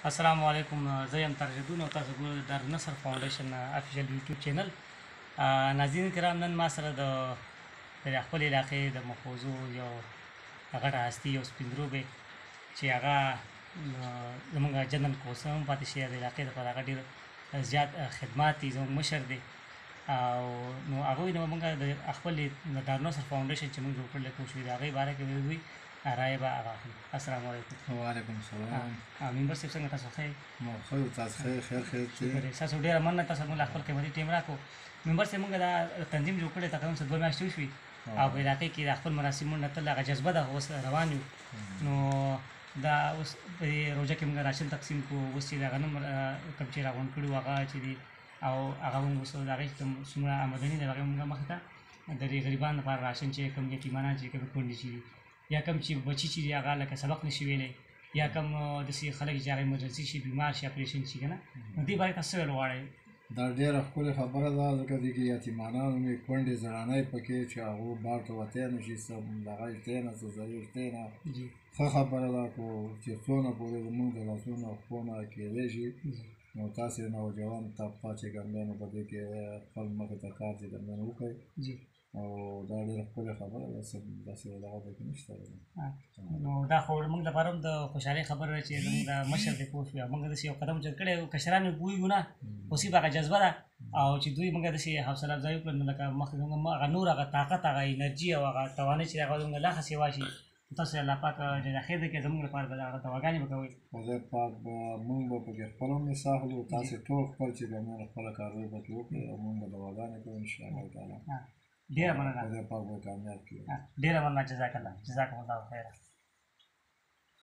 السلام علیکم. زه یم ترجدون او تاسو ګورئ د نصر فاونډیشن افیشل یوټیوب چینل. ناظرین کرام، نن ما سره د خپل علاقې د محفوظو یو غټه هستي یو سپین ږیری چې هغه زموږ جنرال کوڅه هم پاتې شوی د علاقې دپاره هغه ډېر زیات خدمات دي، زموږ مشر دی او نو هغوی نه به موږ د خپل د دارالنصر فاونډیشن چې موږ جوړ کړی کوم شوي د هغې باره کې به دوی رایه به هغه اخلي. السلام علیکم. وعلیکم السلام. ممبر صاحب څنګه تاسو ښه یې؟ ښه یو، تاسو ښه یې؟ خیر شکر. تاسو ډېره مننه، تاسو موږ خپل قیمتي ټیم راکړو. ممبر صاحب، موږ دا تنظیم جوړ کړی تقریبا 2 میاشتې وشوي او په علاقې کې د خپل مراسمونو تل هغه جذبه ده، اوس روان یو. نو دا اوس په روژه کې موږ راشن تقسیم کړو. اوس چې د غنم کوم چې راغونډ کړي وو هغه چې دي او هغه موږ اوس د هغې کوم څومره آمدني ده هغې موږ مخې ته د دې غریبانو لپاره راشن چې کوم یتیمانان چې کوم کونډې چې دي یا کوم چې بچي چې دي هغه لکه سبق نشي ویلی یا کوم داسې خلک چې هغه ایمرجنسي شي، بیمار شي، اپریشن شي که نه، نو دې بارې تاسو څه ویل غواړئ؟ دا ډېره ښکلې خبره ده، ځکه دې کې یتیمانان مې کونډې زړانۍ پکې چې هغو بار ته وتی نه شي، څه دغه شتی نه، څه ضرور شتی نه. ښه خبره ده، خو چې څونه پورې زمونږ د لاسونو او پښو نه کېدی شي نو تاسې نوجوان طبقه چې کوم دی نو په دې کې خپل مخې ته کار چې کوم دی نو وکړئ او دا ډېره ښکلې خبره ده، څه داسې دغه پکې نشته. نو دا خو موږ لپاره هم د خوشحالۍ خبره ده چې زموږ د مشر دی پوه شوې او موږ داسې یو قدم اوچت کړی و. کشران مې پوهېږو نه، اوس یې به هغه جذبه ده او چې دوی موږ داسې حوصله افزایي وکړل نو لکه مخکې زموږ هغه نور هغه طاقت، هغه انرژي او هغه توانایي چې هغه زموږ لا ښه سیوا شي. تاسو الله پاک جزا خیر درکړي، زموږ لپاره به هغه دواګانې به کوئ. خدای پاک به موږ به پکې خپل هم حصه اخلو، تاسې ټول خپل چې کوم دی خپله کاروي پکې وکړئ او موږ به دواګانې کوو انشاءالله تعالی. ډېره مننه. خدای پاک به کامیاب کړي. ډېره مننه. جزاک الله. جزاکم الله خیره.